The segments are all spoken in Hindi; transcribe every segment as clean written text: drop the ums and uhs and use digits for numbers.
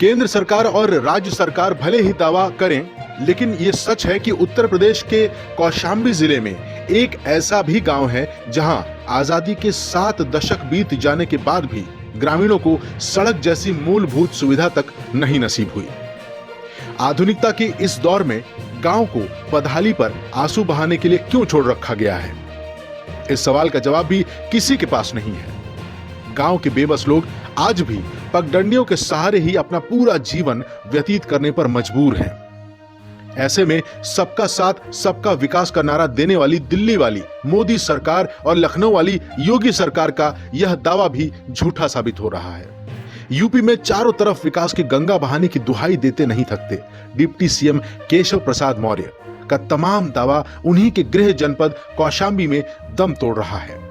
केंद्र सरकार और राज्य सरकार भले ही दावा करें, लेकिन ये सच है कि उत्तर प्रदेश के कौशाम्बी जिले में एक ऐसा भी गांव है जहां आजादी के 7 दशक बीत जाने के बाद भी ग्रामीणों को सड़क जैसी मूलभूत सुविधा तक नहीं नसीब हुई। आधुनिकता के इस दौर में गांव को बदहाली पर आंसू बहाने के लिए क्यों छोड़ रखा गया है? इस सवाल का जवाब भी किसी के पास नहीं है। गांव के बेबस लोग आज भी पगडंडियों के सहारे ही अपना पूरा जीवन व्यतीत करने पर मजबूर हैं। ऐसे में सबका साथ सबका विकास का नारा देने वाली दिल्ली वाली मोदी सरकार और लखनऊ वाली योगी सरकार का यह दावा भी झूठा साबित हो रहा है। यूपी में चारों तरफ विकास की गंगा बहाने की दुहाई देते नहीं थकते डिप्टी सीएम केशव प्रसाद मौर्य का तमाम दावा उन्हीं के गृह जनपद कौशाम्बी में दम तोड़ रहा है।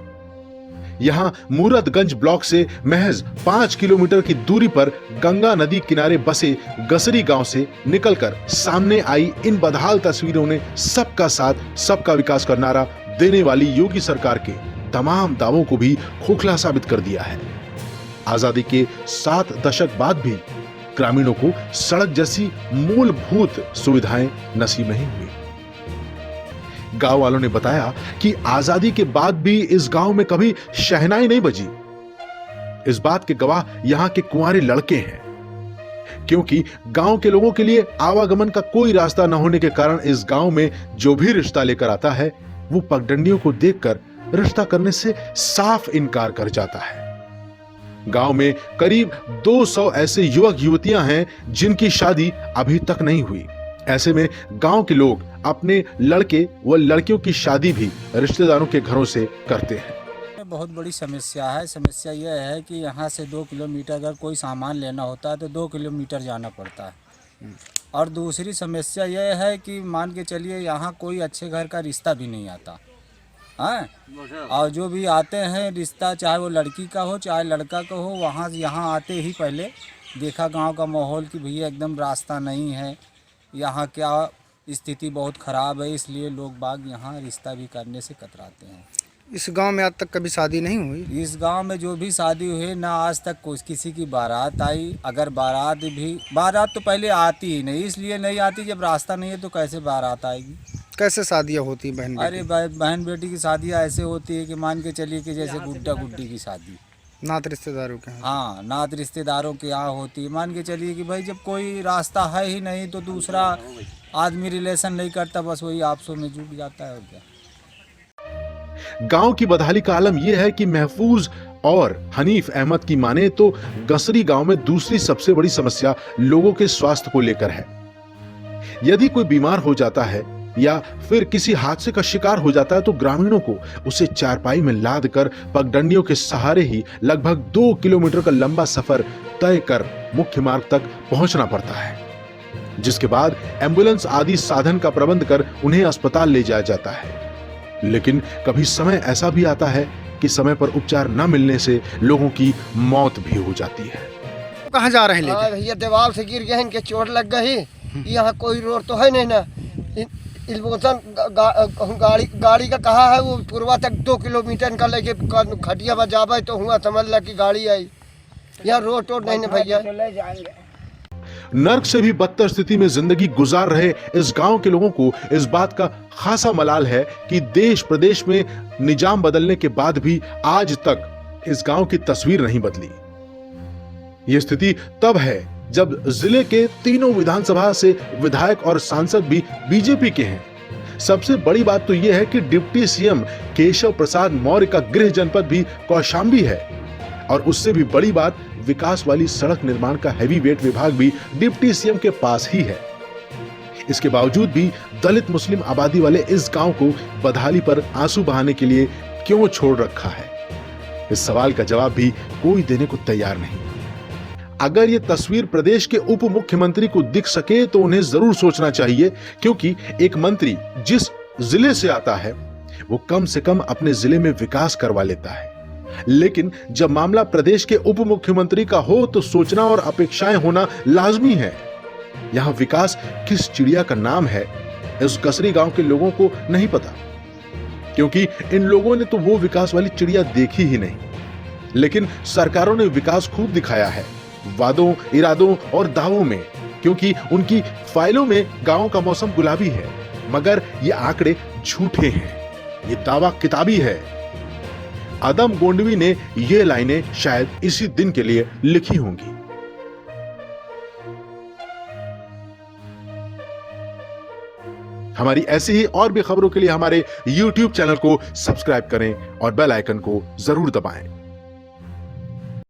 यहां मूरतगंज ब्लॉक से महज 5 किलोमीटर की दूरी पर गंगा नदी किनारे बसे गसरी गांव से निकलकर सामने आई इन बदहाल तस्वीरों ने सबका साथ सबका विकास का नारा देने वाली योगी सरकार के तमाम दावों को भी खोखला साबित कर दिया है। आजादी के 7 दशक बाद भी ग्रामीणों को सड़क जैसी मूलभूत सुविधाएं नसीब नहीं हुई। गांव वालों ने बताया कि आजादी के बाद भी इस गांव में कभी शहनाई नहीं बजी। इस बात के गवाह यहां के कुंवारे लड़के हैं, क्योंकि गांव के लोगों के लिए आवागमन का कोई रास्ता न होने के कारण इस गांव में जो भी रिश्ता लेकर आता है वो पगडंडियों को देखकर रिश्ता करने से साफ इनकार कर जाता है। गांव में करीब 200 ऐसे युवक युवतियां हैं जिनकी शादी अभी तक नहीं हुई। ऐसे में गांव के लोग अपने लड़के व लड़कियों की शादी भी रिश्तेदारों के घरों से करते हैं। बहुत बड़ी समस्या है। समस्या यह है कि यहाँ से 2 किलोमीटर अगर कोई सामान लेना होता है तो 2 किलोमीटर जाना पड़ता है। और दूसरी समस्या यह है कि मान के चलिए यहाँ कोई अच्छे घर का रिश्ता भी नहीं आता है। और जो भी आते हैं रिश्ता, चाहे वो लड़की का हो चाहे लड़का का हो, वहाँ यहाँ आते ही पहले देखा गांव का माहौल कि भैया एकदम रास्ता नहीं है, यहाँ क्या स्थिति बहुत ख़राब है, इसलिए लोग बाग यहाँ रिश्ता भी करने से कतराते हैं। इस गांव में आज तक कभी शादी नहीं हुई? इस गांव में जो भी शादी हुई ना आज तक किसी की बारात आई। अगर बारात तो पहले आती ही नहीं, इसलिए नहीं आती जब रास्ता नहीं है तो कैसे बारात आएगी। कैसे शादियाँ होती बहन बेटी? अरे बहन बेटी की शादियाँ ऐसे होती है कि मान के चलिए कि जैसे गुड्डा गुड्डी की शादी नात रिश्तेदारों के? हाँ, नात रिश्तेदारों के यहाँ होती है। मान के चलिए कि भाई जब कोई रास्ता है ही नहीं तो दूसरा आदमी रिलेशन नहीं करता, बस वही आपसों में जुट जाता है। और क्या गांव की बदहाली का आलम यह है कि महफूज और हनीफ अहमद की माने तो गसरी गांव में दूसरी सबसे बड़ी समस्या लोगों के स्वास्थ्य को लेकर है। यदि कोई बीमार हो जाता है या फिर किसी हादसे का शिकार हो जाता है तो ग्रामीणों को उसे चारपाई में लाद कर पगडंडियों के सहारे ही लगभग 2 किलोमीटर का लंबा सफर तय कर मुख्य मार्ग तक पहुंचना पड़ता है, जिसके बाद एम्बुलेंस आदि साधन का प्रबंध कर उन्हें अस्पताल ले जाया जाता है। लेकिन कभी समय ऐसा भी आता है कि समय पर उपचार न मिलने से लोगों की मौत भी हो जाती है। कहाँ जा रहे हैं? भैया दीवार से गिर गए, इनके चोट लग गई। यहाँ कोई रोड तो है नहीं ना। गाड़ी का कहा है वो पूर्वा तक 2 किलोमीटर का लेके खटिया बजावे तो हुआ समझ ला कि गाड़ी आई। यहाँ रोड नहीं ना भैया। नर्क से भी बदतर स्थिति में जिंदगी गुजार रहे इस गांव के लोगों को इस बात का खासा मलाल है कि देश प्रदेश में निजाम बदलने के बाद भी आज तक इस गांव की तस्वीर नहीं बदली। यह स्थिति तब है जब जिले के तीनों विधानसभा से विधायक और सांसद भी बीजेपी के हैं। सबसे बड़ी बात तो यह है कि डिप्टी सीएम केशव प्रसाद मौर्य का गृह जनपद भी कौशाम्बी है, और उससे भी बड़ी बात विकास वाली सड़क निर्माण का हैवी वेट विभाग भी डिप्टी सीएम के पास ही है। इसके बावजूद भी दलित मुस्लिम आबादी वाले इस गांव को बदहाली पर आंसू बहाने के लिए क्यों छोड़ रखा है? इस सवाल का जवाब भी कोई देने को तैयार नहीं। अगर ये तस्वीर प्रदेश के उप मुख्यमंत्री को दिख सके तो उन्हें जरूर सोचना चाहिए, क्योंकि एक मंत्री जिस जिले से आता है वो कम से कम अपने जिले में विकास करवा लेता है। लेकिन जब मामला प्रदेश के उप मुख्यमंत्री का हो तो सोचना और अपेक्षाएं होना लाजमी है। यहां विकास किस चिड़िया का नाम है इस गसरी गांव के लोगों को नहीं पता, क्योंकि इन लोगों ने तो वो विकास वाली चिड़िया देखी ही नहीं। लेकिन सरकारों ने विकास खूब दिखाया है, वादों, इरादों और दावों में, क्योंकि उनकी फाइलों में गांव का मौसम गुलाबी है। मगर ये आंकड़े झूठे हैं, ये दावा किताबी है। आदम गोंडवी ने ये लाइनें शायद इसी दिन के लिए लिखी होंगी। हमारी ऐसी ही और भी खबरों के लिए हमारे YouTube चैनल को सब्सक्राइब करें और बेल आइकन को जरूर दबाएं।